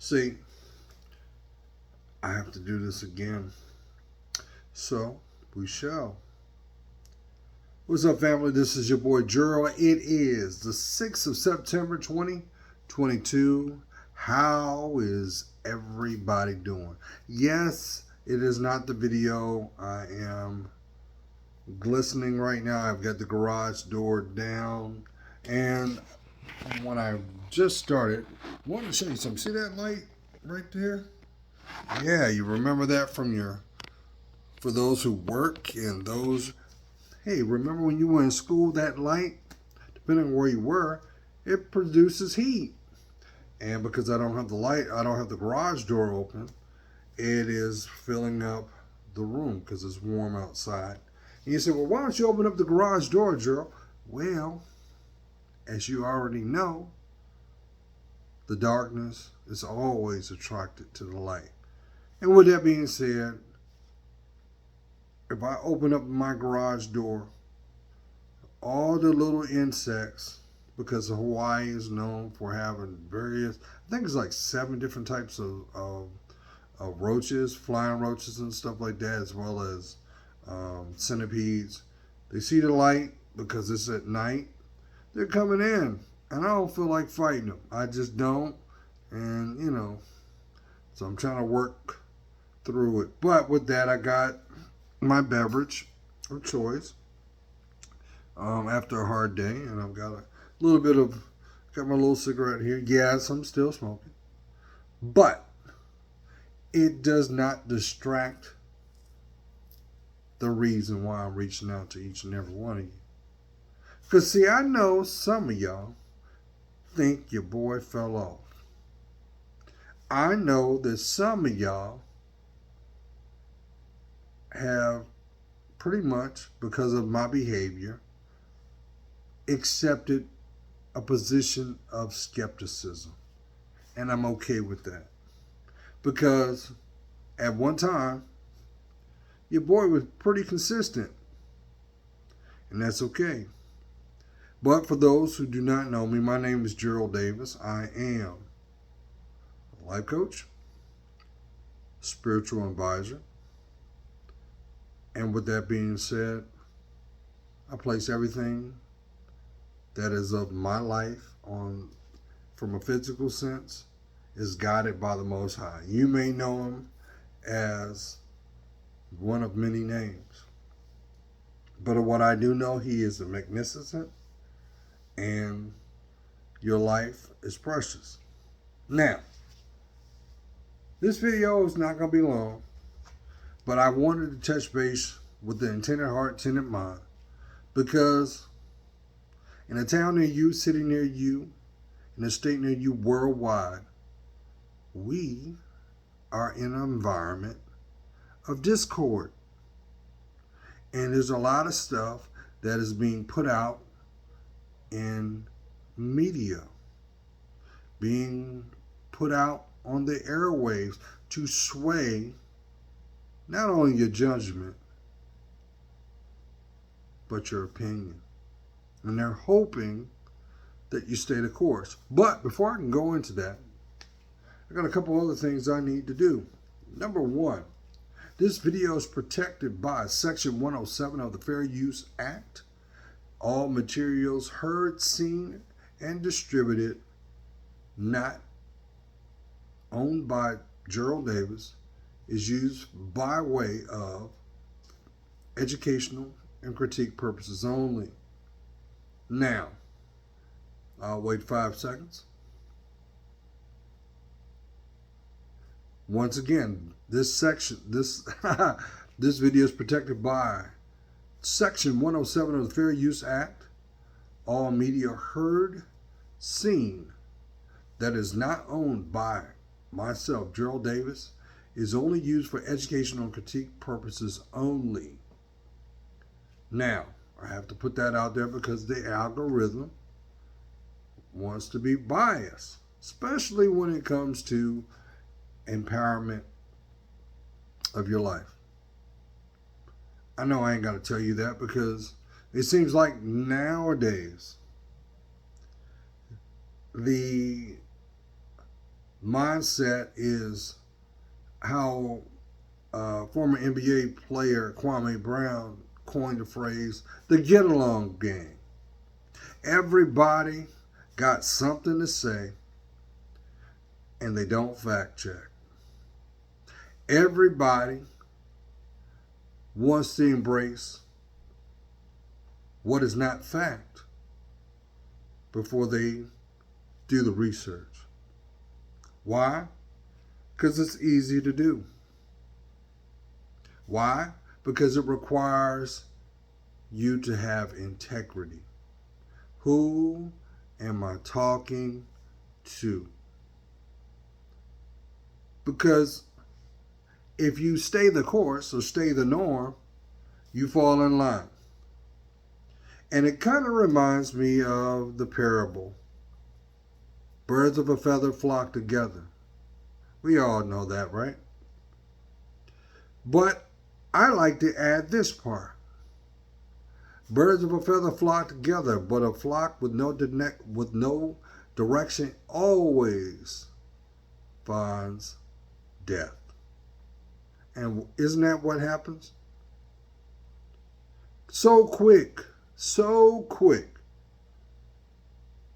See, I have to do this again. So, we shall. What's up, family? This is your boy Gerald. It is the 6th of September 2022. How is everybody doing? Yes, it is not the video. I am glistening right now. I've got the garage door down. And when I just started, I wanted to show you something. See that light right there? Yeah, you remember that from for those who work and those. Hey, remember when you were in school, that light, depending on where you were, it produces heat. And because I don't have the light, I don't have the garage door open, it is filling up the room because it's warm outside. And you say, well, why don't you open up the garage door, Gerald? Well, as you already know, the darkness is always attracted to the light. And with that being said, if I open up my garage door, all the little insects, because Hawaii is known for having various, I think it's like 7 different types of roaches, flying roaches and stuff like that, as well as centipedes. They see the light because it's at night. They're coming in, and I don't feel like fighting them. I just don't, and so I'm trying to work through it. But with that, I got my beverage of choice after a hard day, and I've got a little bit of, got my little cigarette here. Yes, I'm still smoking, but it does not distract the reason why I'm reaching out to each and every one of you. Because, see, I know some of y'all think your boy fell off. I know that some of y'all have pretty much, because of my behavior, accepted a position of skepticism. And I'm okay with that. Because at one time, your boy was pretty consistent. And that's okay. But for those who do not know me, my name is Gerald Davis. I am a life coach, spiritual advisor. And with that being said, I place everything that is of my life on, from a physical sense, is guided by the Most High. You may know him as one of many names. But of what I do know, he is magnificent, and your life is precious. Now, this video is not going to be long, but I wanted to touch base with the intended heart, intended mind, because in a town near you, city near you, in a state near you, worldwide, we are in an environment of discord. And there's a lot of stuff that is being put out in media, being put out on the airwaves to sway not only your judgment, but your opinion. And they're hoping that you stay the course. But before I can go into that, I got a couple other things I need to do. Number one, this video is protected by Section 107 of the Fair Use Act. All materials heard, seen, and distributed not owned by Gerald Davis is used by way of educational and critique purposes only. Now, I'll wait 5 seconds. Once again, this this video is protected by Section 107 of the Fair Use Act. All media heard, seen, that is not owned by myself, Gerald Davis, is only used for educational and critique purposes only. Now, I have to put that out there because the algorithm wants to be biased, especially when it comes to empowerment of your life. I know I ain't got to tell you that because it seems like nowadays the mindset is how former NBA player Kwame Brown coined the phrase the get along game. Everybody got something to say and they don't fact check. Everybody wants to embrace what is not fact before they do the research. Why? Because it's easy to do. Why? Because it requires you to have integrity. Who am I talking to? Because if you stay the course or stay the norm, you fall in line. And it kind of reminds me of the parable. Birds of a feather flock together. We all know that, right? But I like to add this part. Birds of a feather flock together, but a flock with no direction always finds death. And isn't that what happens? So quick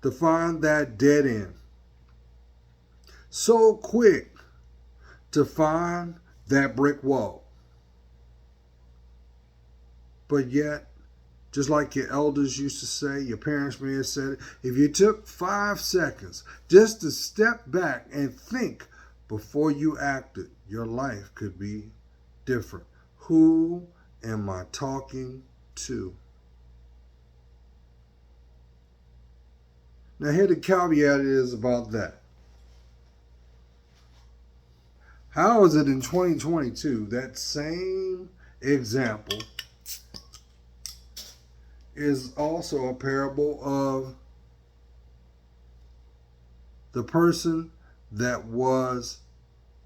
to find that dead end. So quick to find that brick wall. But yet, just like your elders used to say, your parents may have said it, if you took 5 seconds just to step back and think before you acted, your life could be different. Who am I talking to? Now, here the caveat is about that. How is it in 2022 that same example is also a parable of the person that was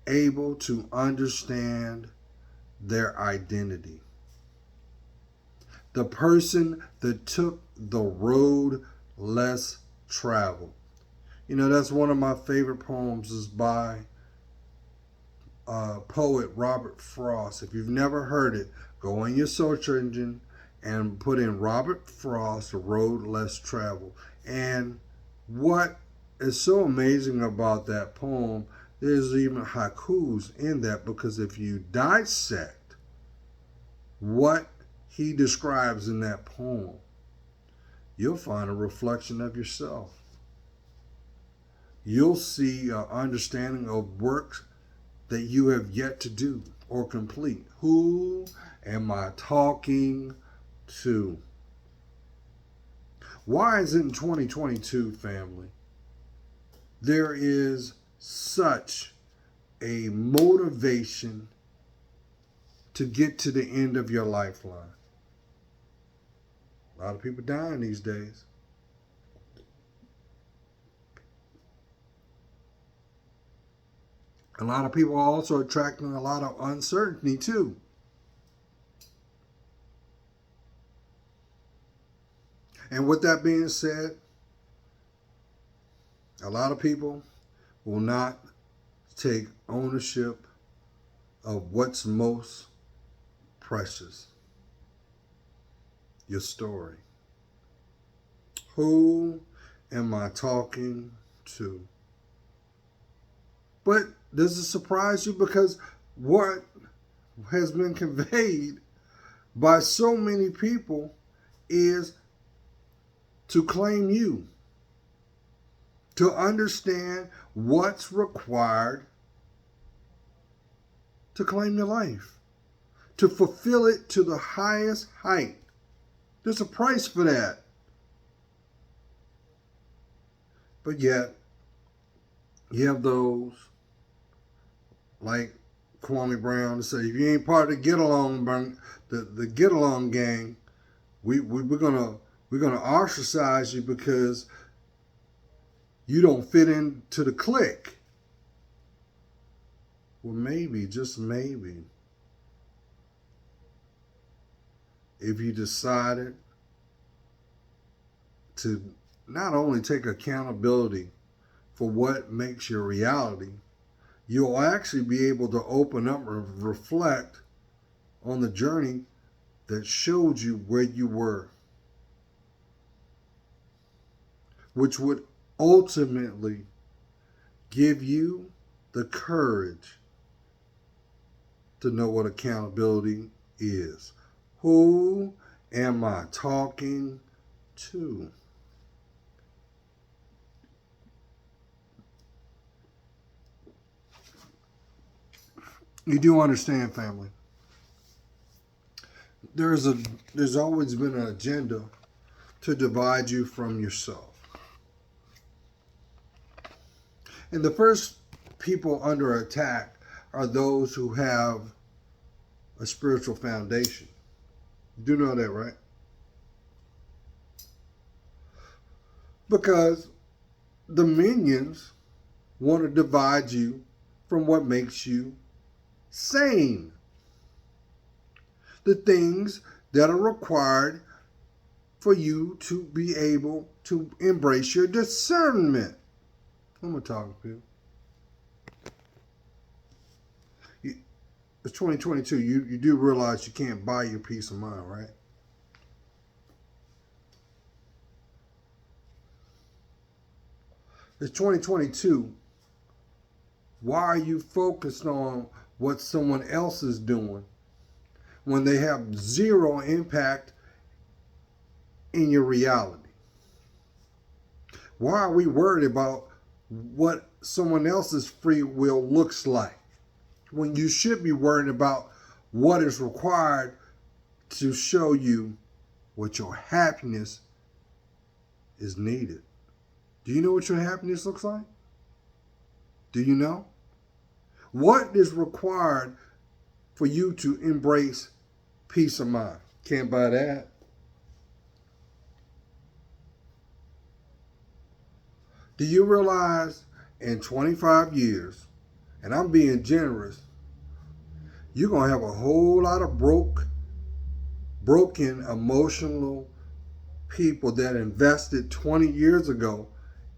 able to understand their identity? The person that took the road less traveled. You know, that's one of my favorite poems is by poet Robert Frost. If you've never heard it, go in your search engine and put in Robert Frost, The Road Less Traveled. And what is so amazing about that poem, there's even haikus in that, because if you dissect what he describes in that poem, you'll find a reflection of yourself. You'll see an understanding of work that you have yet to do or complete. Who am I talking to? Why is it in 2022, family, there is such a motivation to get to the end of your lifeline? A lot of people dying these days. A lot of people are also attracting a lot of uncertainty too. And with that being said, a lot of people will not take ownership of what's most precious. Your story. Who am I talking to? But does it surprise you? Because what has been conveyed by so many people is to claim you, to understand what's required to claim your life, to fulfill it to the highest height. There's a price for that. But yet, you have those like Kwame Brown to say, if you ain't part of the get along, the get along gang, we're gonna ostracize you because you don't fit into the clique. Well, maybe, just maybe, if you decided to not only take accountability for what makes your reality, you'll actually be able to open up and reflect on the journey that showed you where you were, which would ultimately give you the courage to know what accountability is. Who am I talking to? You do understand, family. There's always been an agenda to divide you from yourself. And the first people under attack are those who have a spiritual foundation. You do know that, right? Because the minions want to divide you from what makes you sane. The things that are required for you to be able to embrace your discernment. Who am I talking to? It's 2022. You do realize you can't buy your peace of mind, right? It's 2022. Why are you focused on what someone else is doing when they have zero impact in your reality? Why are we worried about what someone else's free will looks like when you should be worried about what is required to show you what your happiness is needed? Do you know what your happiness looks like? Do you know? What is required for you to embrace peace of mind? Can't buy that. Do you realize in 25 years, and I'm being generous, you're going to have a whole lot of broken emotional people that invested 20 years ago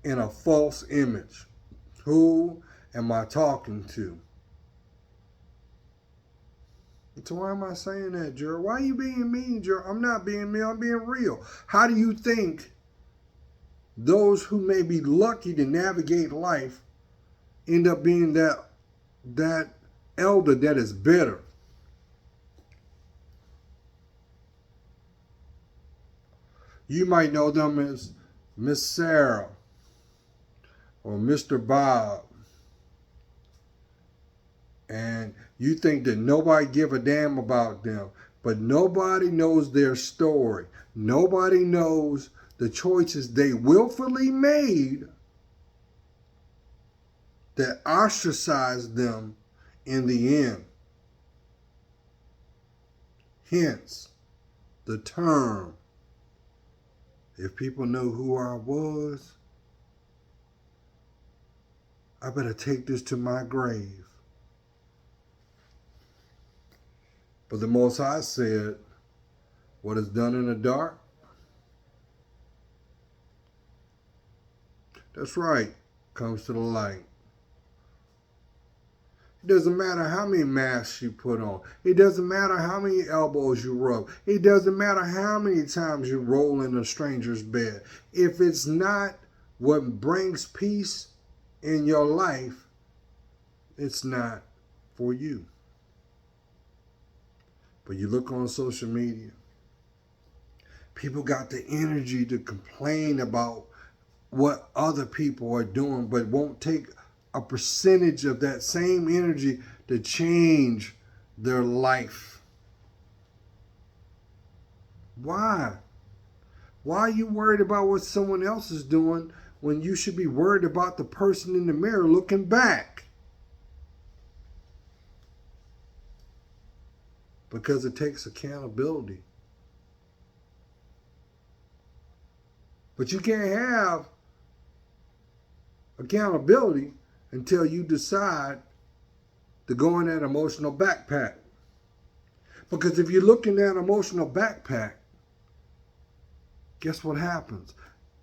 in a false image? Who am I talking to? So why am I saying that, Gerald? Why are you being mean, Gerald? I'm not being mean, I'm being real. How do you think those who may be lucky to navigate life end up being that elder that is bitter? You might know them as Miss Sarah or Mr. Bob. And you think that nobody give a damn about them, but nobody knows their story. Nobody knows the choices they willfully made that ostracized them in the end. Hence, the term, if people know who I was, I better take this to my grave. But the Most High said, what is done in the dark, that's right, comes to the light. It doesn't matter how many masks you put on. It doesn't matter how many elbows you rub. It doesn't matter how many times you roll in a stranger's bed. If it's not what brings peace in your life, it's not for you. But you look on social media, people got the energy to complain about what other people are doing, but won't take a percentage of that same energy to change their life. Why? Why are you worried about what someone else is doing when you should be worried about the person in the mirror looking back? Because it takes accountability. But you can't have accountability until you decide to go in that emotional backpack. Because if you look in that emotional backpack, guess what happens?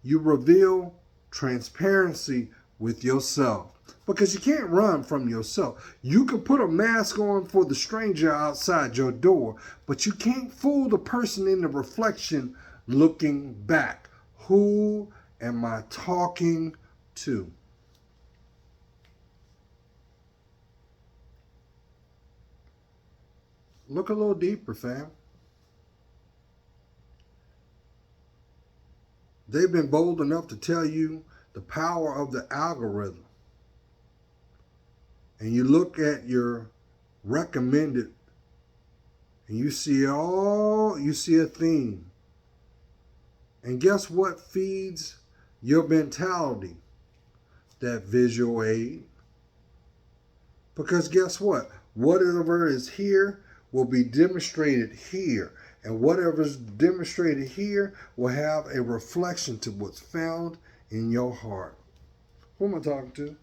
You reveal transparency with yourself. Because you can't run from yourself. You can put a mask on for the stranger outside your door, but you can't fool the person in the reflection looking back. Who am I talking to? Look a little deeper, fam. They've been bold enough to tell you the power of the algorithm. And you look at your recommended and you see a theme. And guess what feeds your mentality? That visual aid. Because guess what? Whatever is here will be demonstrated here. And whatever is demonstrated here will have a reflection to what's found in your heart. Who am I talking to?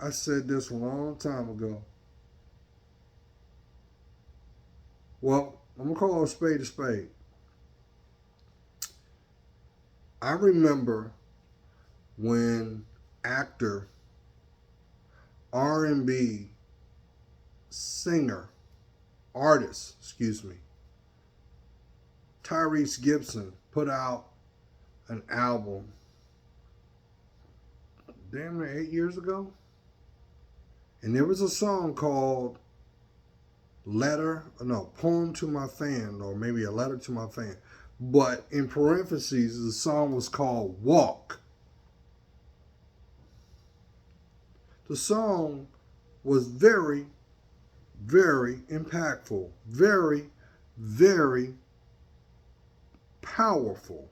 I said this a long time ago. Well, I'm going to call a spade a spade. I remember when actor, R&B singer, artist, Tyrese Gibson put out an album damn near 8 years ago. And there was a song called Poem to My Fan, or maybe a letter to my fan. But in parentheses, the song was called Walk. The song was very, very impactful, very, very powerful,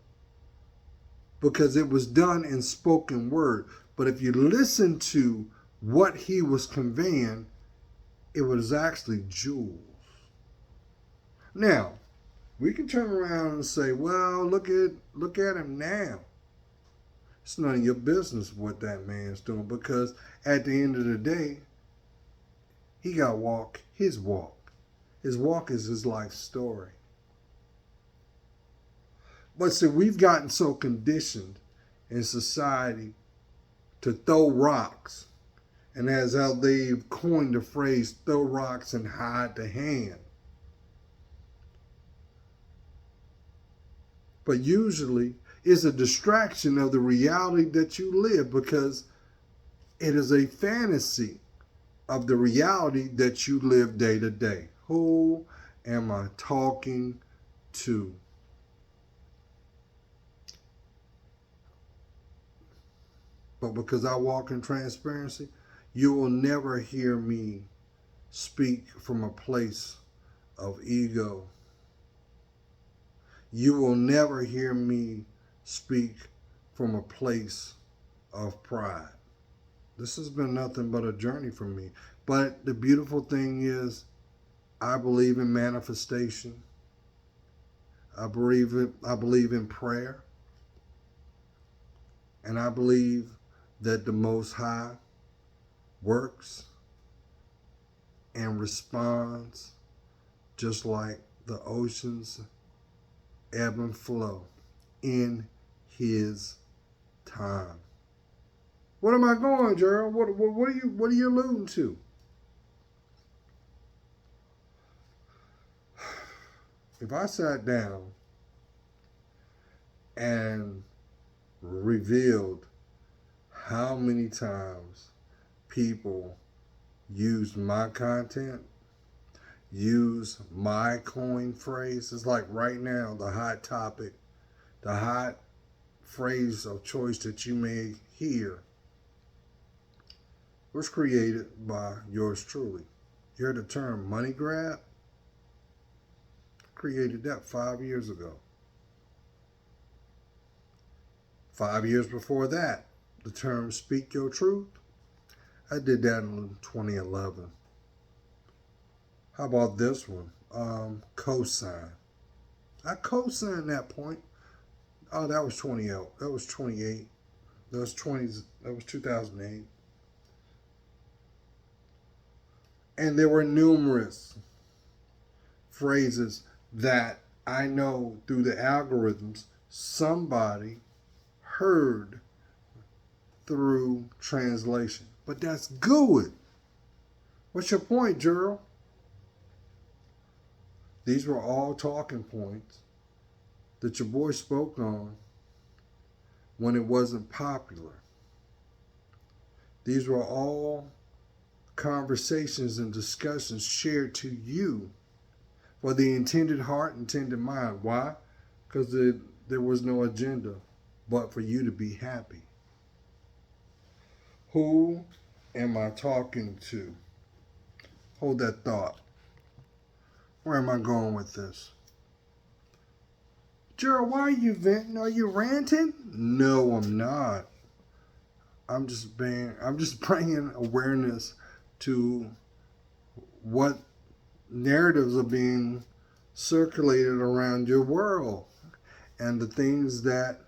because it was done in spoken word. But if you listen to what he was conveying, it was actually jewels. Now, we can turn around and say, well, look at him now. It's none of your business what that man's doing, because at the end of the day, he got to walk his walk. His walk is his life story. But see, we've gotten so conditioned in society to throw rocks. And as how they've coined the phrase, throw rocks and hide the hand. But usually it's a distraction of the reality that you live, because it is a fantasy of the reality that you live day to day. Who am I talking to? But because I walk in transparency, you will never hear me speak from a place of ego. You will never hear me speak from a place of pride. This has been nothing but a journey for me. But the beautiful thing is, I believe in manifestation. I believe in prayer. And I believe that the Most High works and responds just like the oceans ebb and flow in his time. What am I going, Gerald? What are you alluding to? If I sat down and revealed how many times people use my content, use my coin phrase, it's like right now the hot topic, the hot phrase of choice that you may hear was created by yours truly. You heard the term money grab? Created that 5 years ago. 5 years before that, the term speak your truth, I did that in 2011. How about this one? Cosign. I co-signed that point. Oh, that was 28. That was 28. That was 20. That was 2008. And there were numerous phrases that I know through the algorithms somebody heard through translation. But that's good. What's your point, Gerald? These were all talking points that your boy spoke on when it wasn't popular. These were all conversations and discussions shared to you for the intended heart, intended mind. Why? Because there was no agenda but for you to be happy. Who am I talking to? Hold that thought. Where am I going with this? Gerald, why are you venting? Are you ranting? No, I'm not. I'm just bringing awareness to what narratives are being circulated around your world and the things that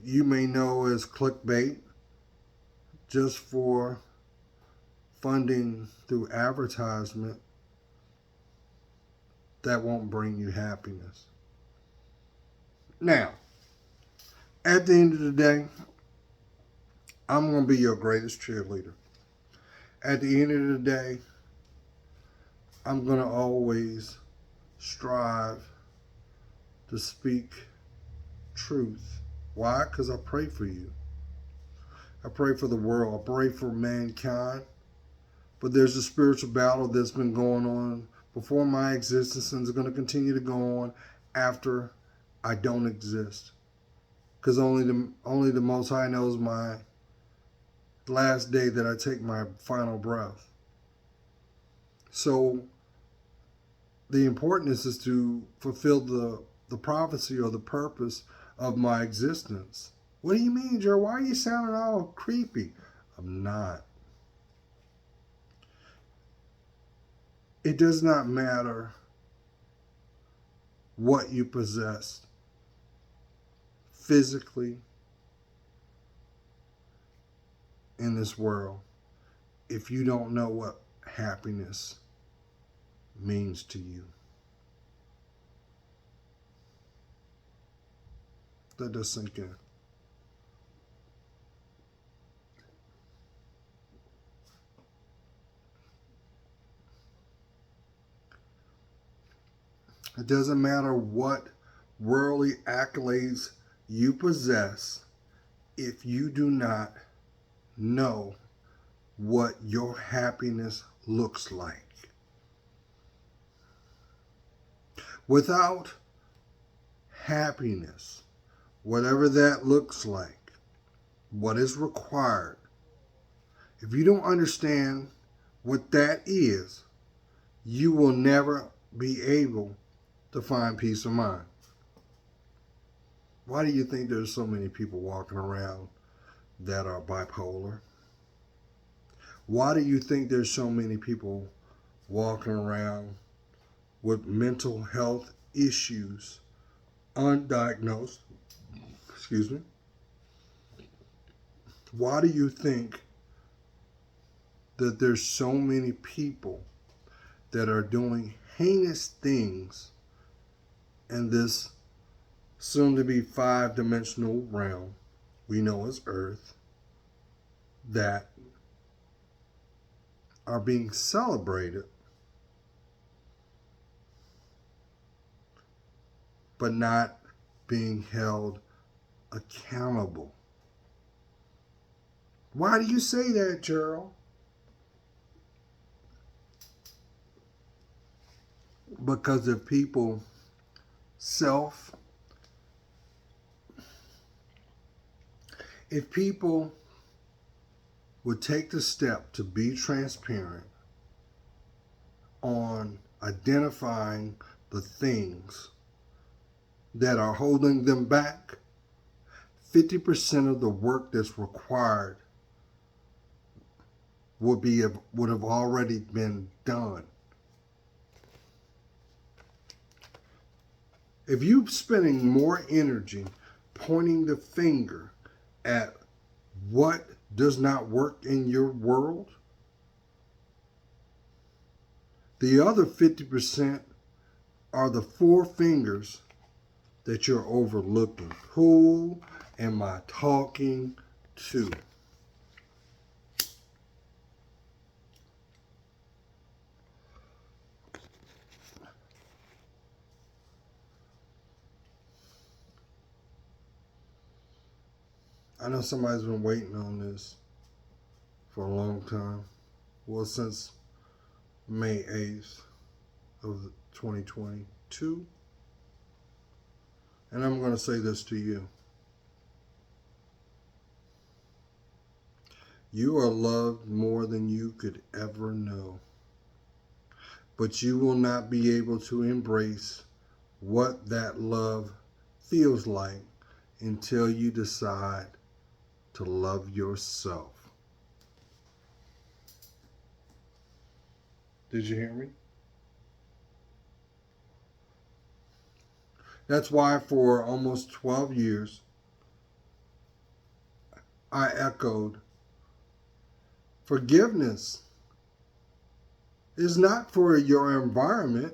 you may know as clickbait just for funding through advertisement that won't bring you happiness. Now, at the end of the day, I'm going to be your greatest cheerleader. At the end of the day, I'm going to always strive to speak truth. Why? Because I pray for you. I pray for the world. I pray for mankind. But there's a spiritual battle that's been going on before my existence and is going to continue to go on after I don't exist. Because only the Most High knows my last day that I take my final breath. So the importance is to fulfill the prophecy or the purpose of my existence. What do you mean, Joe? Why are you sounding all creepy? I'm not. It does not matter what you possess physically in this world if you don't know what happiness means to you. Let that sink in. It doesn't matter what worldly accolades you possess if you do not know what your happiness looks like. Without happiness, whatever that looks like, what is required, if you don't understand what that is, you will never be able to find peace of mind. Why do you think there's so many people walking around that are bipolar? Why do you think there's so many people walking around with mental health issues undiagnosed? Excuse me. Why do you think that there's so many people that are doing heinous things in this soon-to-be 5-dimensional realm we know as Earth that are being celebrated but not being held accountable? Why do you say that, Gerald? Because if people if people would take the step to be transparent on identifying the things that are holding them back, 50% of the work that's required would have already been done. If you're spending more energy pointing the finger at what does not work in your world, the other 50% are the four fingers that you're overlooking? Who am I talking to? I know somebody's been waiting on this for a long time. Well, since May 8th of 2022. And I'm going to say this to you. You are loved more than you could ever know. But you will not be able to embrace what that love feels like until you decide to love yourself. Did you hear me? That's why for almost 12 years, I echoed, forgiveness is not for your environment,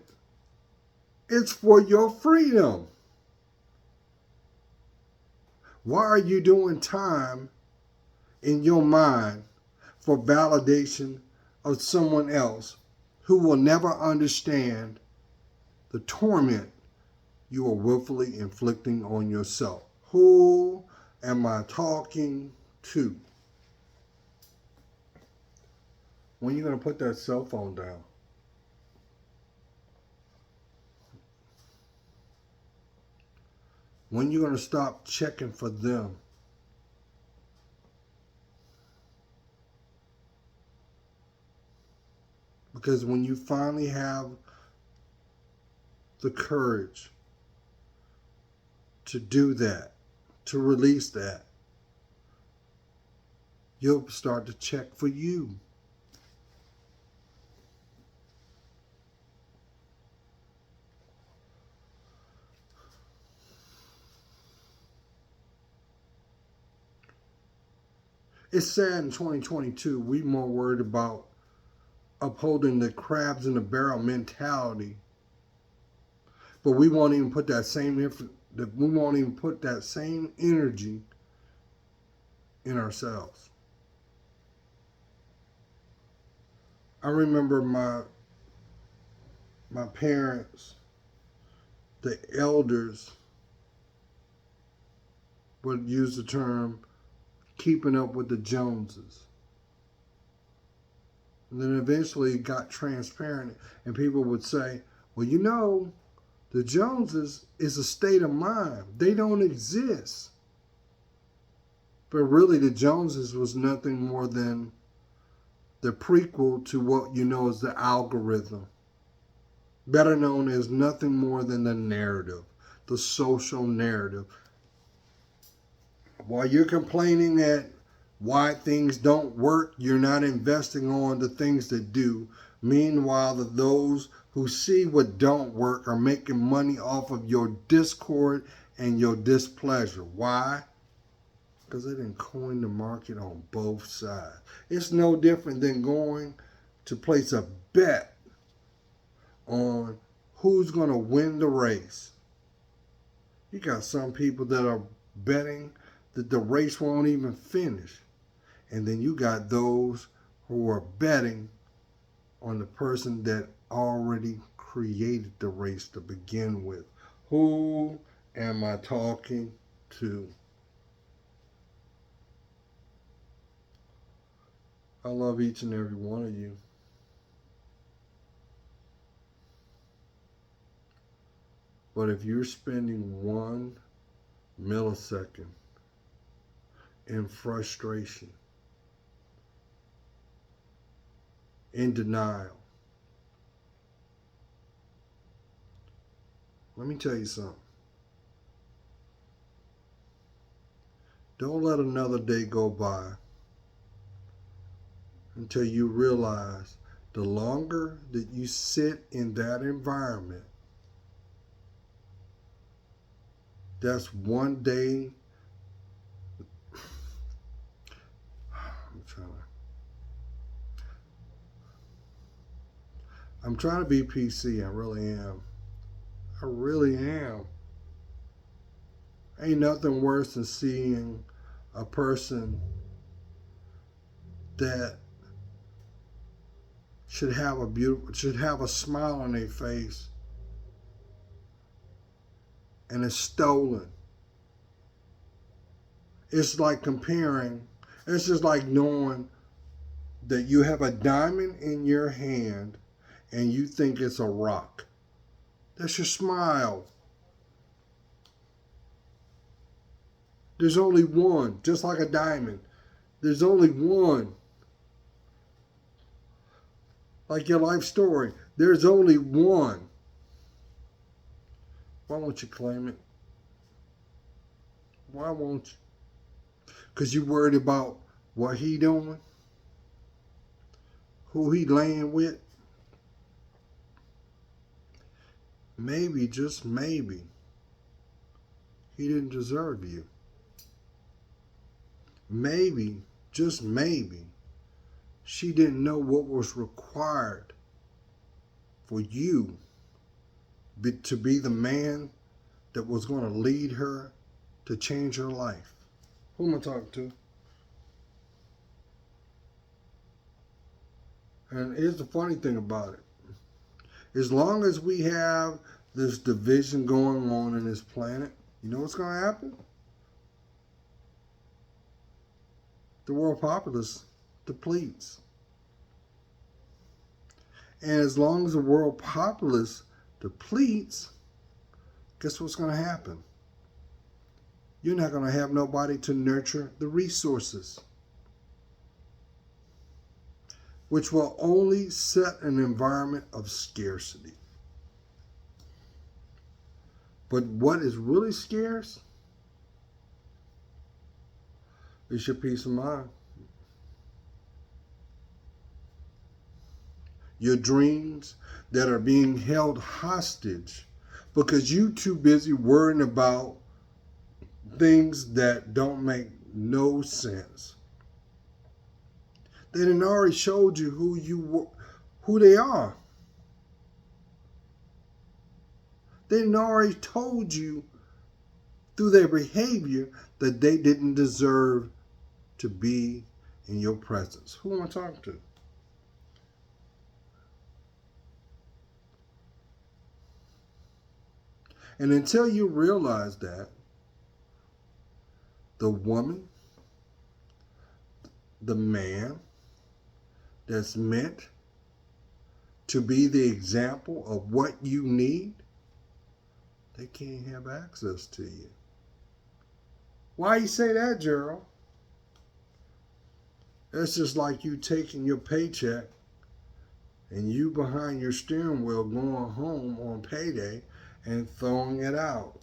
it's for your freedom. Why are you doing time in your mind for validation of someone else who will never understand the torment you are willfully inflicting on yourself? Who am I talking to? When are you going to put that cell phone down? When are you going to stop checking for them? Because when you finally have the courage to do that, to release that, you'll start to check for you. It's sad in 2022, we more worried about upholding the crabs in the barrel mentality, but we won't even put that same energy in ourselves. I remember my parents, the elders, would use the term keeping up with the Joneses. And then eventually it got transparent, and people would say, well, you know, the Joneses is a state of mind. They don't exist. But really, the Joneses was nothing more than the prequel to what you know as the algorithm, better known as nothing more than the narrative, the social narrative. While you're complaining that why things don't work, you're not investing on the things that do. Meanwhile, those who see what don't work are making money off of your discord and your displeasure. Why? Because they didn't coin the market on both sides. It's no different than going to place a bet on who's going to win the race. You got some people that are betting that the race won't even finish. And then you got those who are betting on the person that already created the race to begin with. Who am I talking to? I love each and every one of you. But if you're spending 1 millisecond in frustration, in denial, let me tell you something. Don't let another day go by until you realize the longer that you sit in that environment, that's one day. I'm trying to be PC, I really am. I really am. Ain't nothing worse than seeing a person that should have a smile on their face and it's stolen. It's like comparing, it's just like knowing that you have a diamond in your hand and you think it's a rock. That's your smile. There's only one, just like a diamond. There's only one. Like your life story, there's only one. Why won't you claim it? Why won't you? Because you worried about what he doing, who he laying with. Maybe, just maybe, he didn't deserve you. Maybe, just maybe, she didn't know what was required for you to be the man that was going to lead her to change her life. Who am I talking to? And here's the funny thing about it. As long as we have this division going on in this planet, you know what's going to happen? The world populace depletes. And as long as the world populace depletes, guess what's going to happen? You're not going to have nobody to nurture the resources, which will only set an environment of scarcity. But what is really scarce is your peace of mind. Your dreams that are being held hostage because you too busy worrying about things that don't make no sense. They done already showed you who they are. They done already told you through their behavior that they didn't deserve to be in your presence. Who am I talking to? And until you realize that, the woman, the man that's meant to be the example of what you need, they can't have access to you. Why you say that, Gerald? It's just like you taking your paycheck and you behind your steering wheel going home on payday and throwing it out.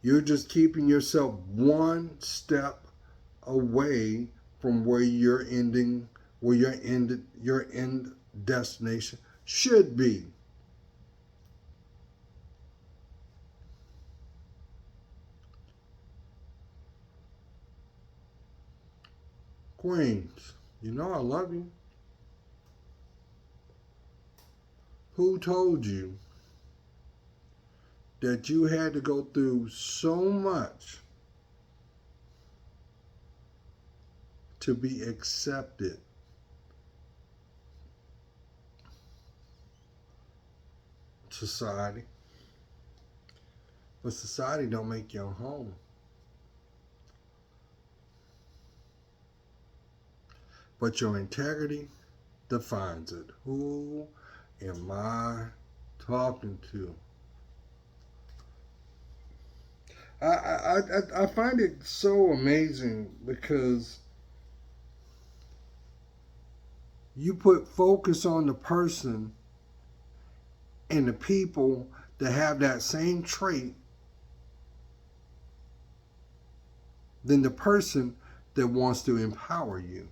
You're just keeping yourself one step away from where your end destination should be. Queens, you know I love you. Who told you that you had to go through so much to be accepted? Society. But society don't make your home. But your integrity defines it. Who am I talking to? I find it so amazing because you put focus on the person and the people that have that same trait than the person that wants to empower you.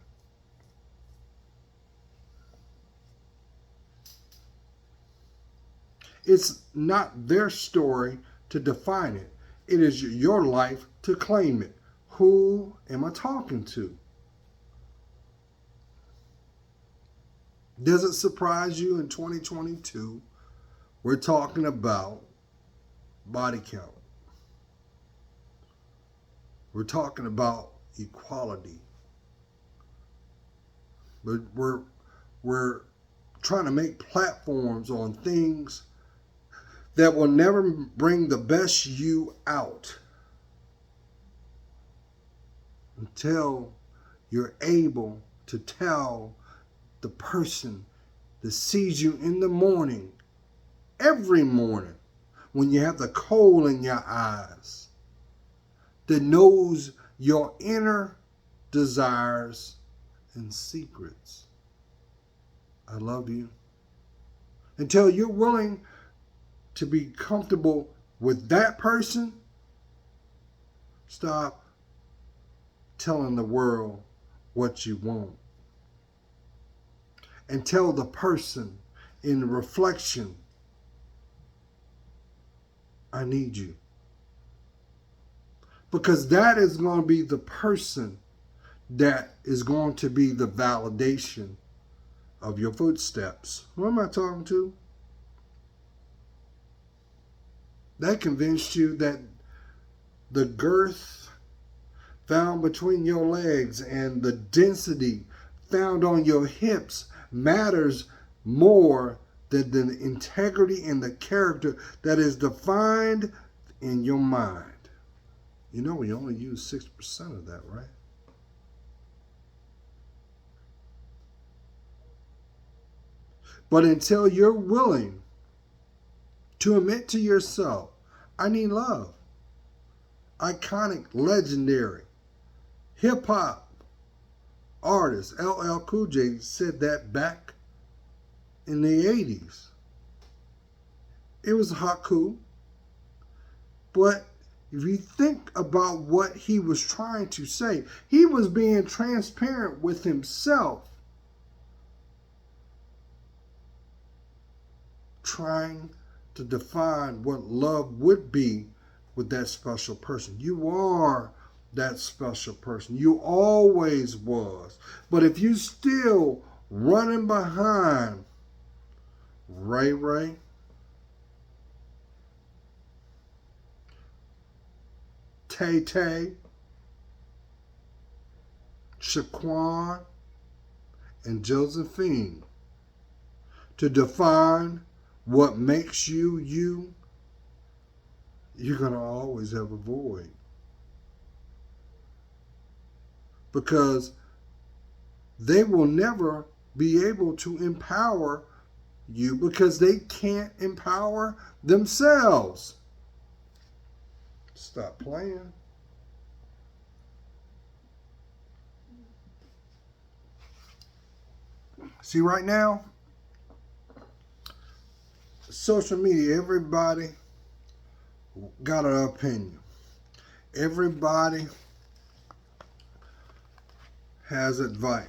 It's not their story to define it. It is your life to claim it. Who am I talking to? Does it surprise you in 2022 we're talking about body count. We're talking about equality. But we're trying to make platforms on things that will never bring the best you out until you're able to tell the person that sees you in the morning, every morning, when you have the coal in your eyes, that knows your inner desires and secrets. I love you. Until you're willing to be comfortable with that person, stop telling the world what you want. And tell the person in reflection, I need you. Because that is going to be the person that is going to be the validation of your footsteps. Who am I talking to? That convinced you that the girth found between your legs and the density found on your hips matters more than the integrity and the character that is defined in your mind. You know, we only use 6% of that, right? But until you're willing to admit to yourself, I need love. Iconic, legendary, hip-hop artist LL Cool J said that back in the 80s. It was haiku. But if you think about what he was trying to say, he was being transparent with himself, trying to define what love would be with that special person. You are that special person. You always was. But if you still running behind Ray Ray, Tay Tay, Shaquan, and Josephine to define what makes you you, you're going to always have a void. Because they will never be able to empower you because they can't empower themselves. Stop playing. See, right now, social media, everybody got an opinion. Everybody has advice.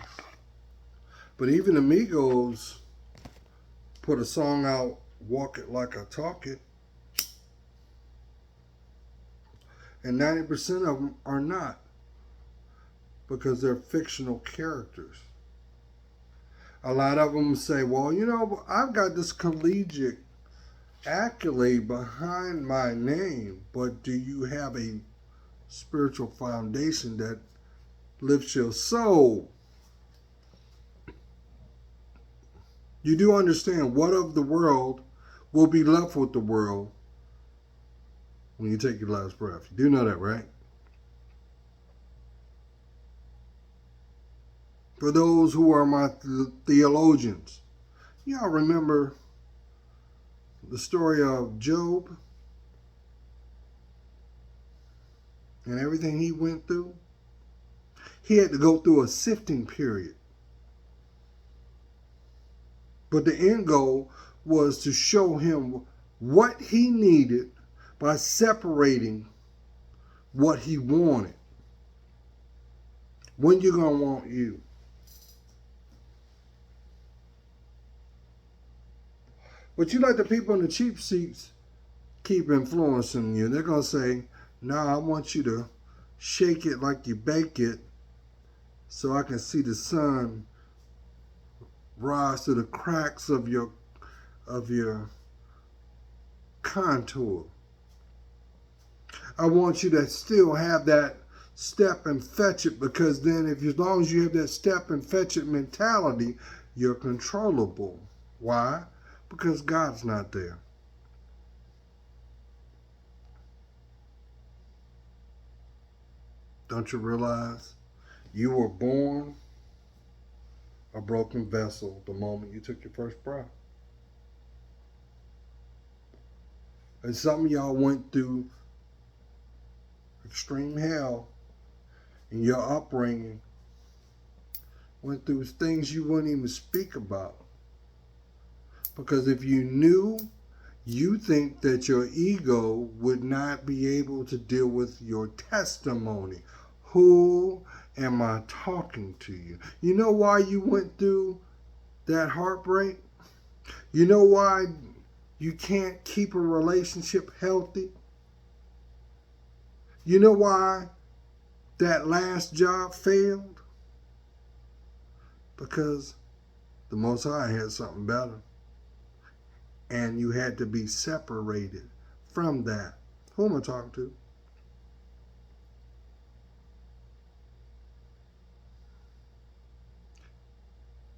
But even Amigos put a song out, Walk It Like I Talk It, and 90% of them are not, because they're fictional characters. A lot of them say, well, you know, I've got this collegiate accolade behind my name, but do you have a spiritual foundation that lifts your soul? You do understand what of the world will be left with the world when you take your last breath. You do know that, right? For those who are my theologians, y'all remember the story of Job and everything he went through? He had to go through a sifting period. But the end goal was to show him what he needed by separating what he wanted. When you going to want you? But you let the people in the cheap seats keep influencing you. They're going to say, nah, I want you to shake it like you bake it so I can see the sun rise through the cracks of your contour. I want you to still have that step and fetch it, because then as long as you have that step and fetch it mentality, you're controllable. Why? Because God's not there. Don't you realize you were born a broken vessel the moment you took your first breath? And some of y'all went through extreme hell in your upbringing, went through things you wouldn't even speak about. Because if you knew, you think that your ego would not be able to deal with your testimony. Who am I talking to you? You know why you went through that heartbreak? You know why you can't keep a relationship healthy? You know why that last job failed? Because the Most High had something better. And you had to be separated from that. Who am I talking to?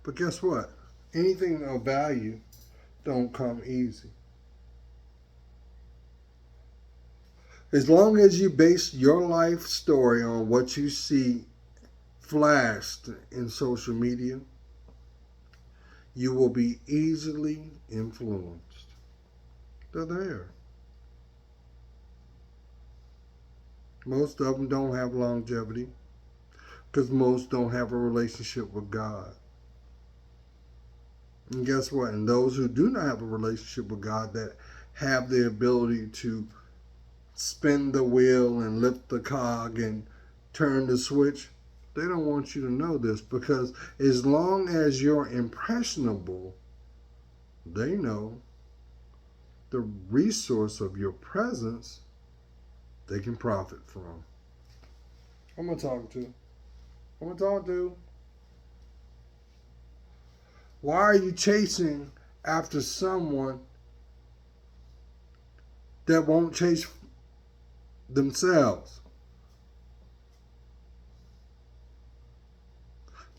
But guess what? Anything of value don't come easy. As long as you base your life story on what you see flashed in social media, you will be easily influenced. They're there. Most of them don't have longevity because most don't have a relationship with God. And guess what? And those who do not have a relationship with God, that have the ability to spin the wheel and lift the cog and turn the switch, they don't want you to know this, because as long as you're impressionable, they know the resource of your presence they can profit from. I'm going to talk to. I'm going to talk to. Why are you chasing after someone that won't chase themselves?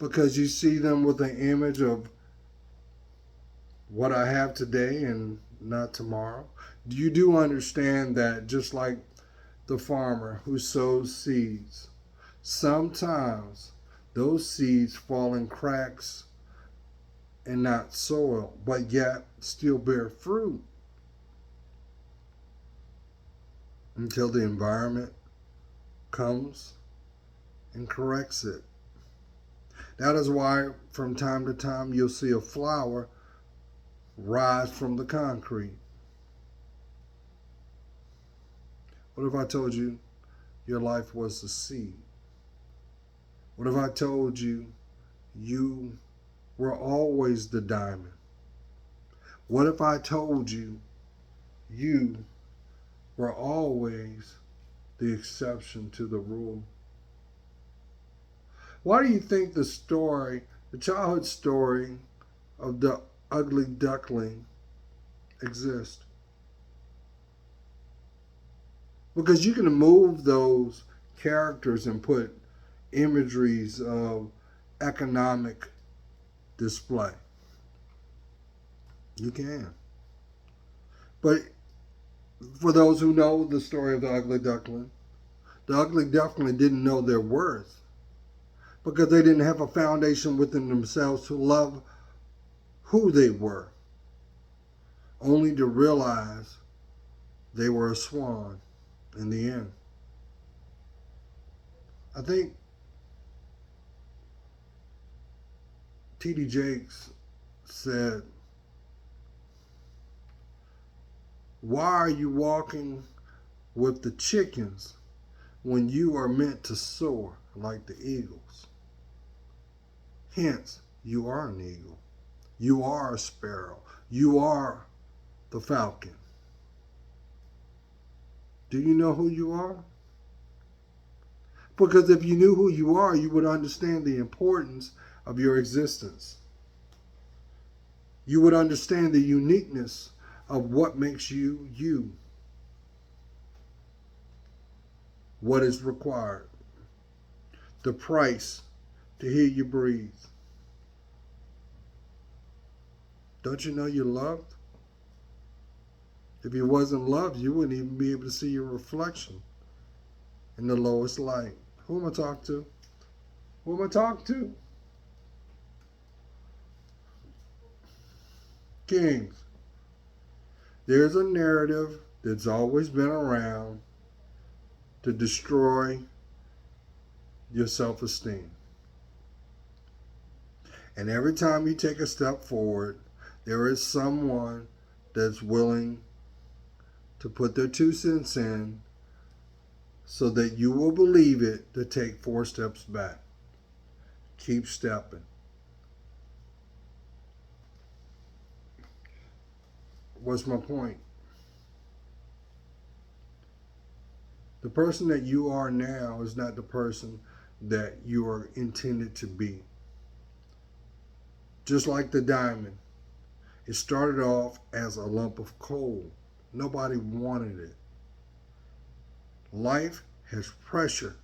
Because you see them with an image of what I have today and not tomorrow. You do understand that just like the farmer who sows seeds, sometimes those seeds fall in cracks and not soil, but yet still bear fruit until the environment comes and corrects it. That is why from time to time you'll see a flower rise from the concrete. What if I told you your life was a seed? What if I told you you were always the diamond? What if I told you you were always the exception to the rule? Why do you think the childhood story of the ugly duckling exists? Because you can move those characters and put imageries of economic display. You can. But for those who know the story of the ugly duckling didn't know their worth because they didn't have a foundation within themselves to love who they were, only to realize they were a swan in the end. I think T.D. Jakes said, "Why are you walking with the chickens when you are meant to soar like the eagles?" Hence, you are an eagle. You are a sparrow. You are the falcon. Do you know who you are? Because if you knew who you are, you would understand the importance of your existence. You would understand the uniqueness of what makes you, you. what is required. The price to hear you breathe. Don't you know you're loved? If you wasn't loved, you wouldn't even be able to see your reflection in the lowest light. Who am I talking to? Who am I talking to? Kings. There's a narrative that's always been around to destroy your self-esteem. And every time you take a step forward, there is someone that's willing to put their 2 cents in so that you will believe it to take 4 steps back. Keep stepping. What's my point? The person that you are now is not the person that you are intended to be. Just like the diamond, it started off as a lump of coal. Nobody wanted it. Life has pressure.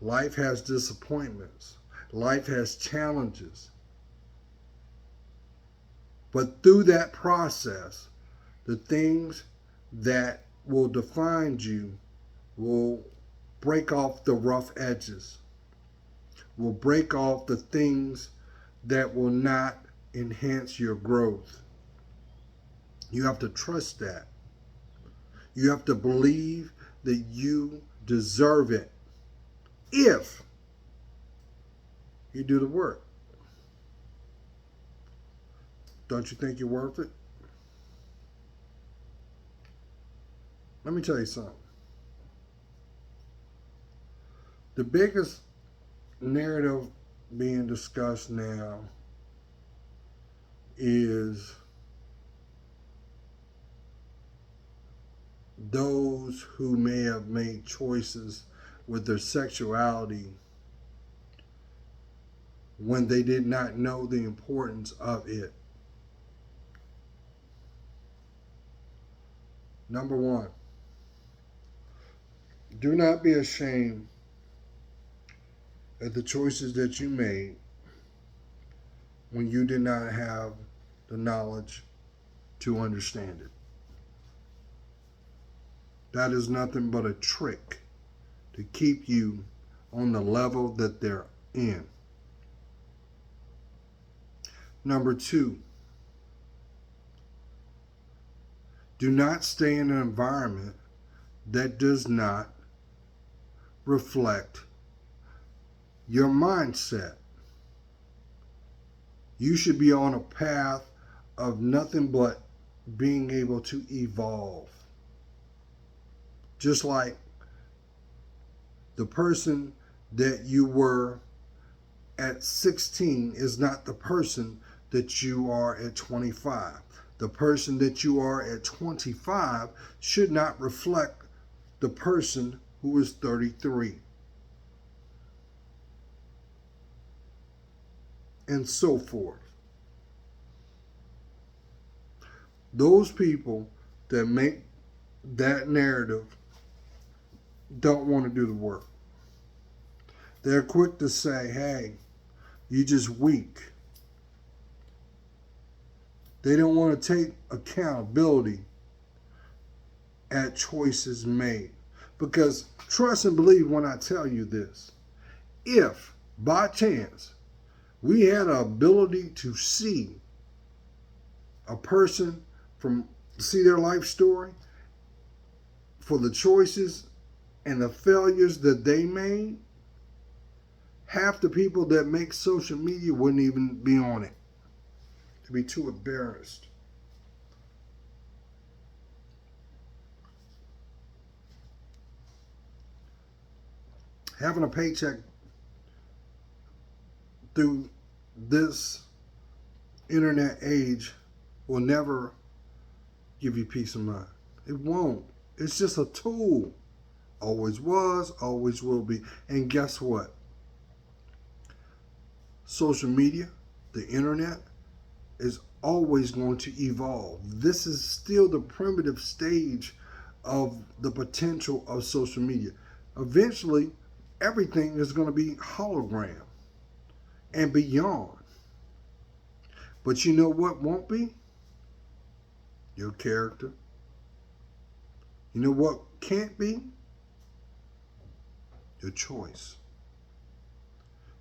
Life has disappointments. Life has challenges. But through that process, the things that will define you will break off the rough edges, will break off the things that will not enhance your growth. You have to trust that. You have to believe that you deserve it if you do the work. Don't you think you're worth it? Let me tell you something. The biggest narrative being discussed now is those who may have made choices with their sexuality when they did not know the importance of it. Number one, do not be ashamed at the choices that you made when you did not have the knowledge to understand it. That is nothing but a trick to keep you on the level that they're in. Number two, do not stay in an environment that does not reflect your mindset. You should be on a path of nothing but being able to evolve. Just like the person that you were at 16 is not the person that you are at 25. The person that you are at 25 should not reflect the person who is 33. And so forth. Those people that make that narrative don't want to do the work. They're quick to say, hey, you're just weak. They don't want to take accountability at choices made. Because trust and believe when I tell you this. If, by chance, we had an ability to see a person see their life story for the choices and the failures that they made, half the people that make social media wouldn't even be on it. To be too embarrassed. Having a paycheck through this internet age will never give you peace of mind. It won't. It's just a tool. Always was, always will be. And guess what? Social media, the internet, is always going to evolve. This is still the primitive stage of the potential of social media. Eventually, everything is going to be hologram and beyond. But you know what won't be? Your character. You know what can't be? Your choice.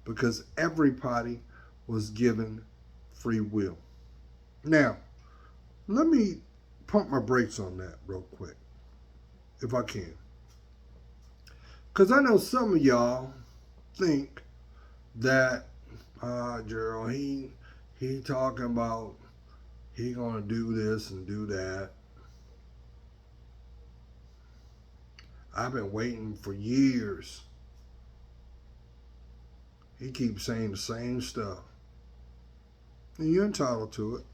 Because everybody was given free will. Now, let me pump my brakes on that real quick, if I can. Because I know some of y'all think that Gerald, he talking about he gonna do this and do that. I've been waiting for years. He keeps saying the same stuff. And you're entitled to it.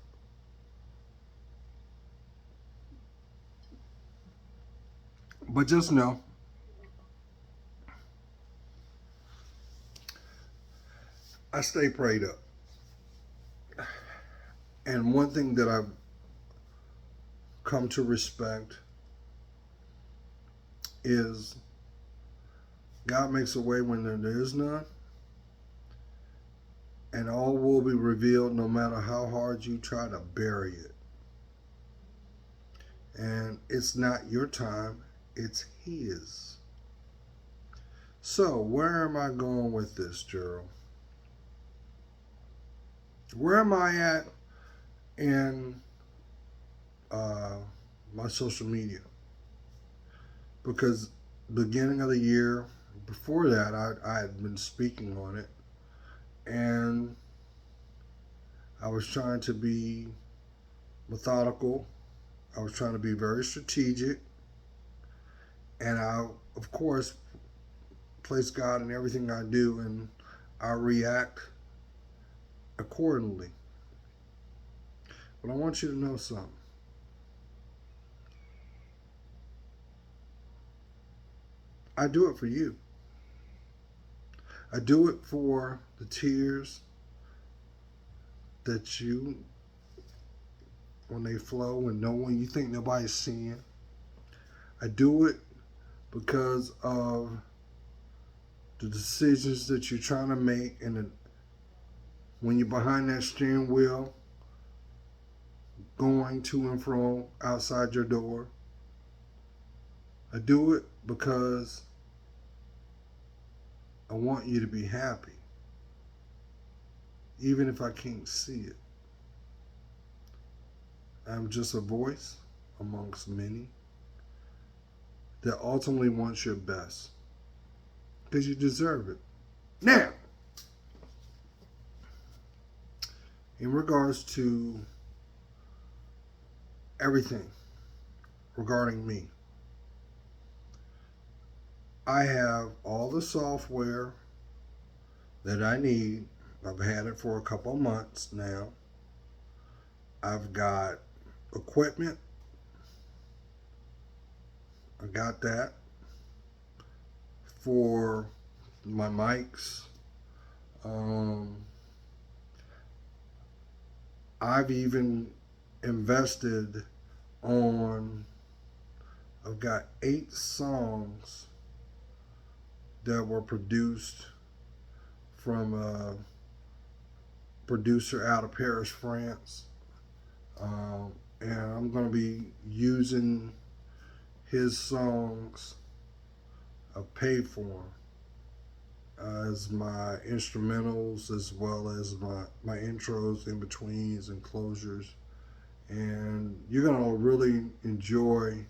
But just know, I stay prayed up. And one thing that I've come to respect is God makes a way when there is none. And all will be revealed no matter how hard you try to bury it. And it's not your time, it's His. So, where am I going with this, Gerald? Where am I at in my social media? Because beginning of the year, before that, I had been speaking on it, and I was trying to be methodical. I was trying to be very strategic, and I, of course, place God in everything I do, and I react accordingly. But I want you to know something. I do it for you. I do it for the tears that you, when they flow and no one, you think nobody's seeing. I do it because of the decisions that you're trying to make, and when you're behind that steering wheel, going to and fro outside your door. I do it because I want you to be happy, even if I can't see it. I'm just a voice amongst many that ultimately wants your best, because you deserve it. Now, in regards to everything regarding me, I have all the software that I need. I've had it for a couple of months now. I've got equipment. I got that for my mics. I've even invested on, I've got 8 songs that were produced from a producer out of Paris, France. And I'm going to be using his songs, paid for as my instrumentals, as well as my intros, in betweens, and closures. And you're going to really enjoy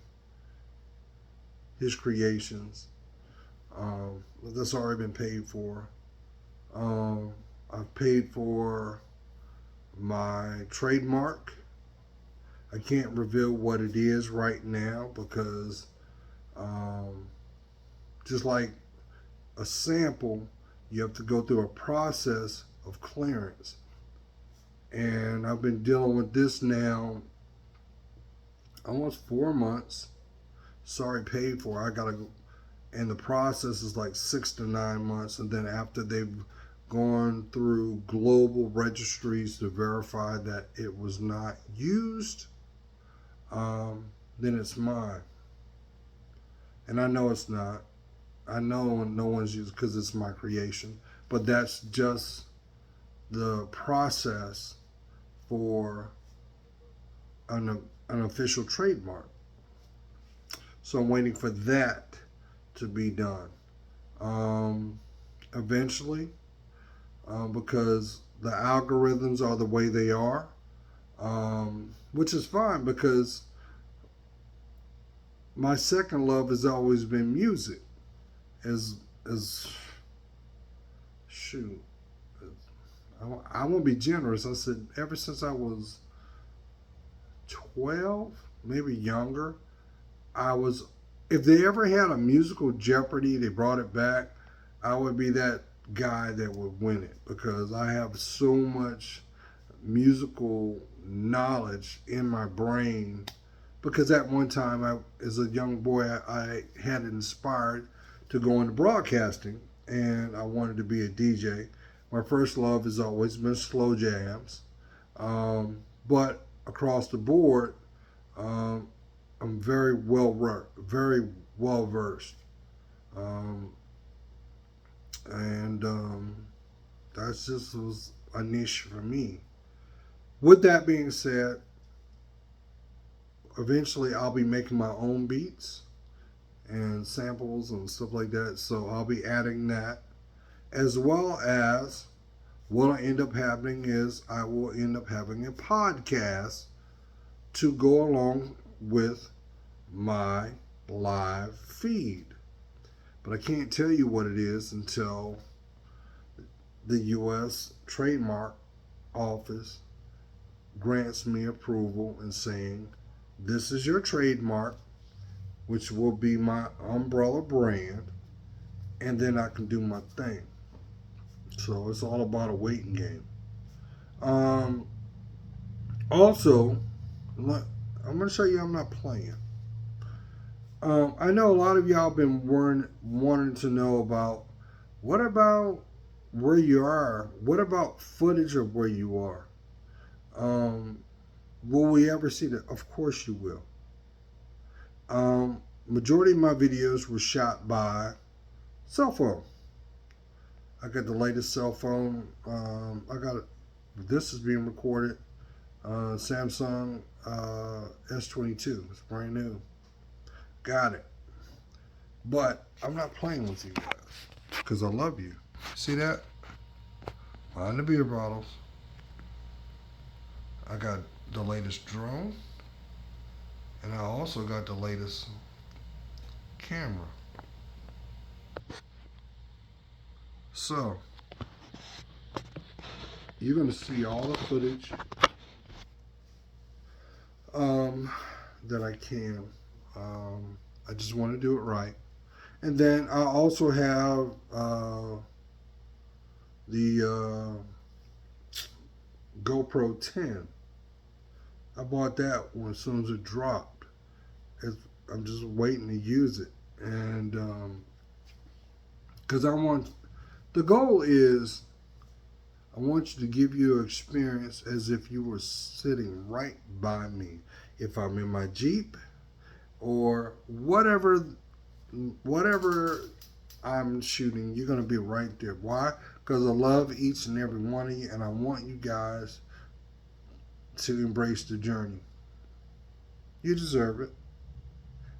his creations. That's already been paid for. I've paid for my trademark. I can't reveal what it is right now because just like a sample, you have to go through a process of clearance. And I've been dealing with this now almost 4 months. Sorry, paid for. I gotta go, and the process is like 6 to 9 months. And then after they've gone through global registries to verify that it was not used, then it's mine. And I know it's not. I know no one's used because it's my creation. But that's just the process for an official trademark. So I'm waiting for that to be done. Um, Eventually, because the algorithms are the way they are, which is fine because my second love has always been music. As shoot, I won't be generous. I said ever since I was 12, maybe younger, I was. If they ever had a musical Jeopardy, they brought it back. I would be that guy that would win it because I have so much musical knowledge in my brain. Because at one time, as a young boy, I had inspired to go into broadcasting, and I wanted to be a DJ. My first love has always been slow jams, but across the board, um, I'm very well versed, um, and that just was a niche for me. With that being said, eventually I'll be making my own beats and samples and stuff like that. So I'll be adding that, as well as what'll end up happening is I will end up having a podcast to go along with my live feed. But I can't tell you what it is until the U.S. Trademark Office grants me approval and saying, this is your trademark, which will be my umbrella brand, and then I can do my thing. So it's all about a waiting game. Um, Also, I'm going to show you I'm not playing. I know a lot of y'all been wanting to know about what about where you are? What about footage of where you are? Will we ever see that? Of course you will. Majority of my videos were shot by cell phone. I got the latest cell phone. I got it. This is being recorded. Samsung S22. It's brand new. Got it. But I'm not playing with you guys because I love you. See that? Behind the beer bottles. I got the latest drone, and I also got the latest camera. So, you're going to see all the footage that I can. I just want to do it right. And then I also have the GoPro 10. I bought that one as soon as it dropped. I'm just waiting to use it. And because the goal is I want you to give you an experience as if you were sitting right by me. If I'm in my Jeep or whatever I'm shooting, you're going to be right there. Why? Because I love each and every one of you, and I want you guys to embrace the journey. You deserve it.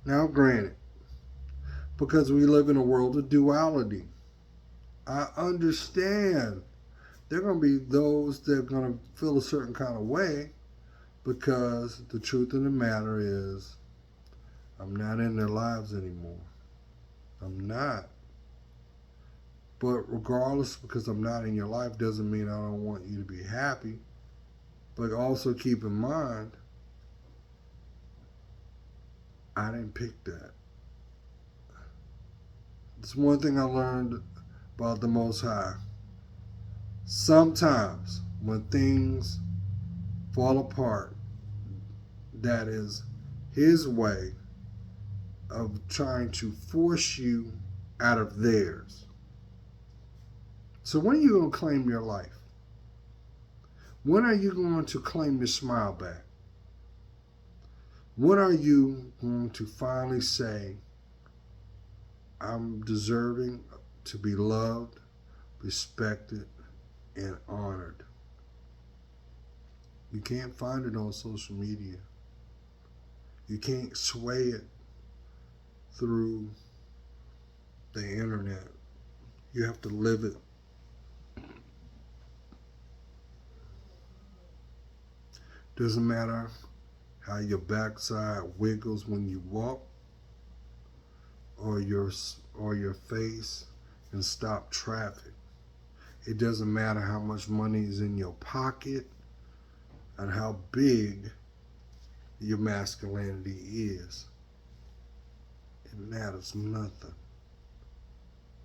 Now, granted, because we live in a world of duality, I understand there are going to be those that are going to feel a certain kind of way because the truth of the matter is I'm not in their lives anymore. I'm not. But regardless, because I'm not in your life doesn't mean I don't want you to be happy. But also keep in mind, I didn't pick that. It's one thing I learned about the Most High. Sometimes when things fall apart, that is His way of trying to force you out of theirs. So when are you going to claim your life? When are you going to claim your smile back? When are you going to finally say, I'm deserving to be loved, respected, and honored. You can't find it on social media. You can't sway it through the internet. You have to live it. Doesn't matter how your backside wiggles when you walk, or your face can stop traffic. It doesn't matter how much money is in your pocket and how big your masculinity is. It matters nothing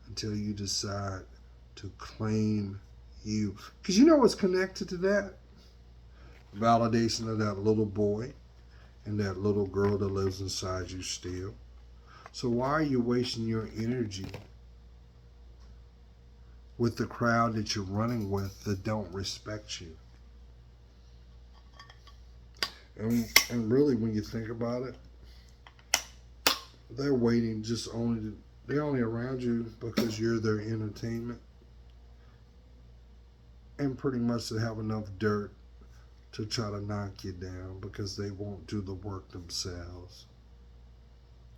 until you decide to claim you. Because you know what's connected to that? Validation of that little boy and that little girl that lives inside you still. So why are you wasting your energy with the crowd that you're running with that don't respect you? And really, when you think about it, they're waiting they're only around you because you're their entertainment, and pretty much they have enough dirt to try to knock you down because they won't do the work themselves.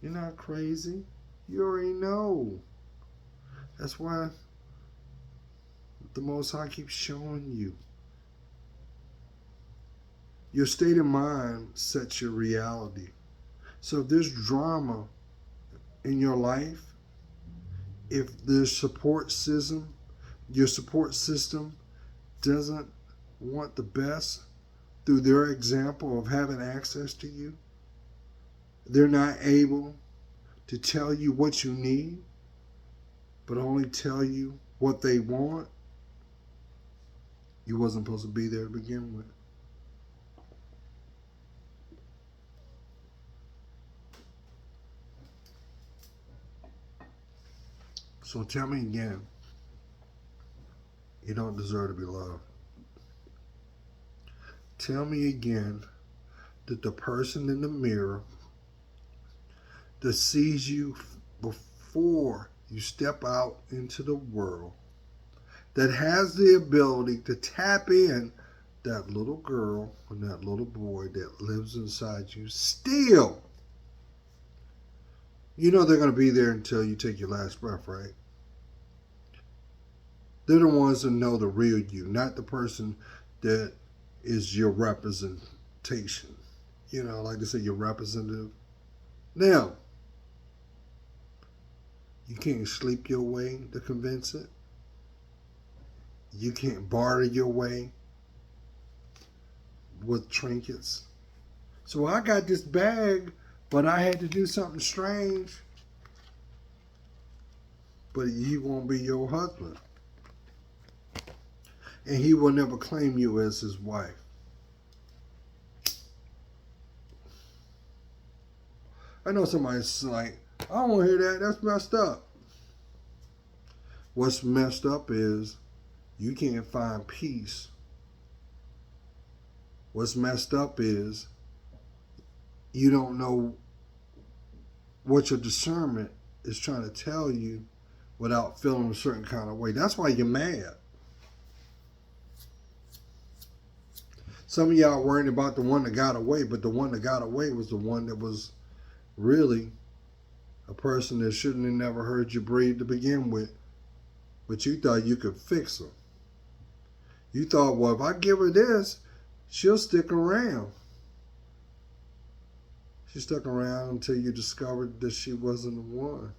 You're not crazy. You already know. That's why the Most High keeps showing you. Your state of mind sets your reality. So if there's drama in your life, if there's your support system doesn't want the best through their example of having access to you, they're not able to tell you what you need, but only tell you what they want, you wasn't supposed to be there to begin with. So tell me again, you don't deserve to be loved. Tell me again that the person in the mirror that sees you before you step out into the world, that has the ability to tap in that little girl and that little boy that lives inside you still, you know they're going to be there until you take your last breath, right? They're the ones that know the real you, not the person that is your representation. You know, like they say, your representative. Now, you can't sleep your way to convince it. You can't barter your way with trinkets. So I got this bag, but I had to do something strange. But he won't be your husband. And he will never claim you as his wife. I know somebody's like, I don't want to hear that. That's messed up. What's messed up is you can't find peace. What's messed up is you don't know what your discernment is trying to tell you without feeling a certain kind of way. That's why you're mad. Some of y'all worrying about the one that got away, but the one that got away was the one that was really a person that shouldn't have never heard you breathe to begin with. But you thought you could fix her. You thought, well, if I give her this, she'll stick around. She stuck around until you discovered that she wasn't the one.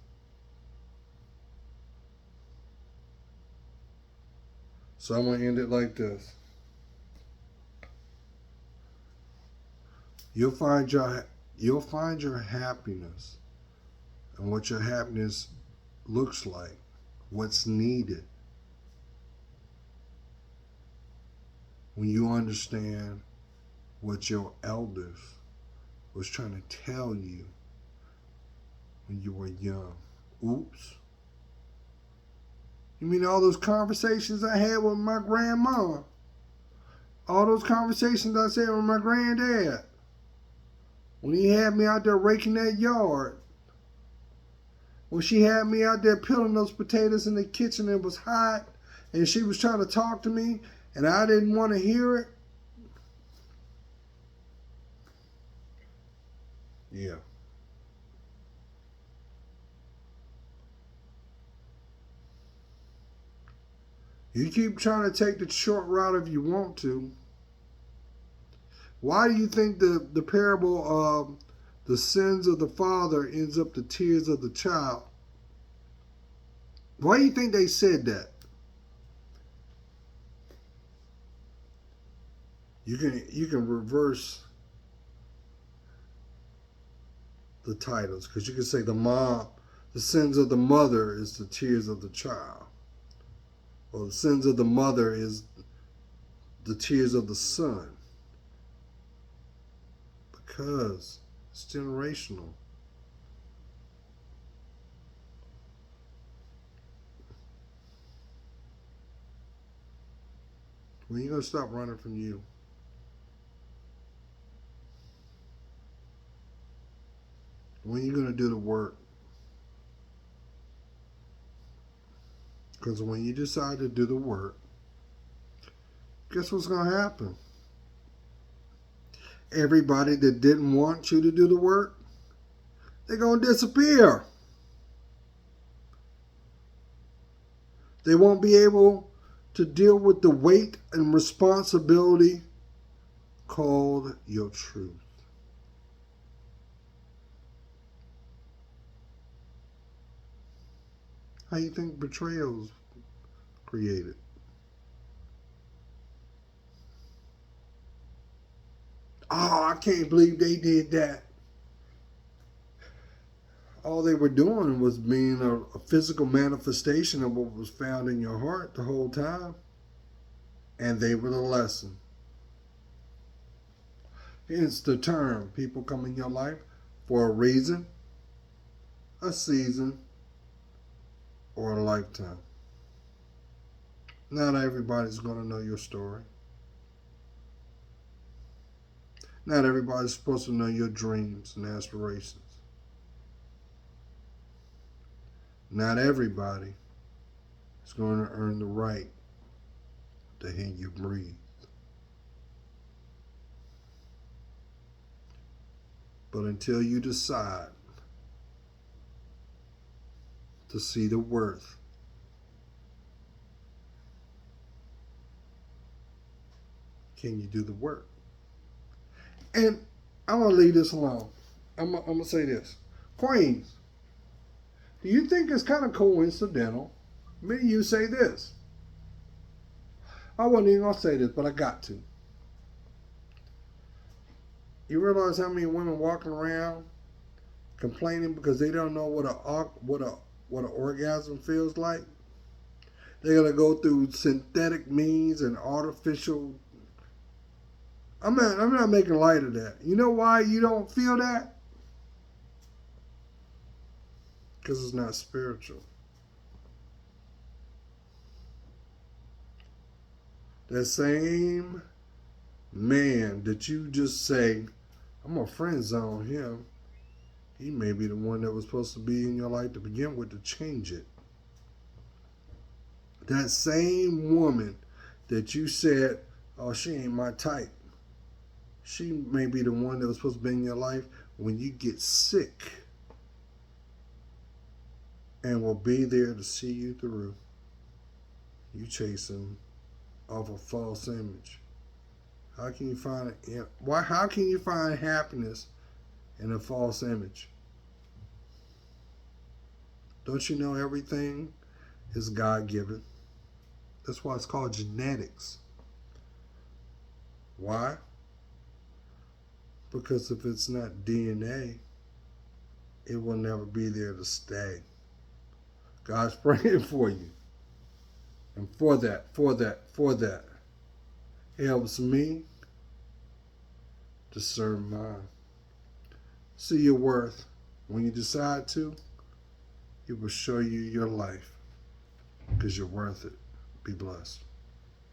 So I'm going to end it like this. You'll find your happiness and what your happiness looks like, what's needed, when you understand what your elders was trying to tell you when you were young. Oops. You mean all those conversations I had with my grandma? All those conversations I said with my granddad? When he had me out there raking that yard, when she had me out there peeling those potatoes in the kitchen, it was hot, and she was trying to talk to me, and I didn't want to hear it. Yeah. You keep trying to take the short route if you want to. Why do you think the parable of the sins of the father ends up the tears of the child? Why do you think they said that? You can reverse the titles, because you can say the sins of the mother is the tears of the child, or the sins of the mother is the tears of the son, because it's generational. When are you going to stop running from you? When are you going to do the work? Because when you decide to do the work, guess what's going to happen? Everybody that didn't want you to do the work, they're going to disappear. They won't be able to deal with the weight and responsibility called your truth. How do you think betrayal is created? Oh, I can't believe they did that. All they were doing was being a physical manifestation of what was found in your heart the whole time. And they were the lesson. Hence the term, people come in your life for a reason, a season, or a lifetime. Not everybody's going to know your story. Not everybody's supposed to know your dreams and aspirations. Not everybody is going to earn the right to hear you breathe. But until you decide to see the worth, can you do the work? And I'm going to leave this alone. I'm going to say this. Queens, do you think it's kind of coincidental? Me and you say this. I wasn't even going to say this, but I got to. You realize how many women walking around complaining because they don't know what an orgasm feels like? They're going to go through synthetic means and artificial. I'm not making light of that. You know why you don't feel that? Because it's not spiritual. That same man that you just say, I'm a friend zone him, he may be the one that was supposed to be in your life to begin with to change it. That same woman that you said, oh, she ain't my type, she may be the one that was supposed to be in your life when you get sick and will be there to see you through. You chasing off a false image. How can you find it? How can you find happiness in a false image? Don't you know everything is God-given? That's why it's called genetics. Why? Because if it's not DNA, it will never be there to stay. God's praying for you. And for that, it helps me discern mine. See your worth. When you decide to, it will show you your life because you're worth it. Be blessed.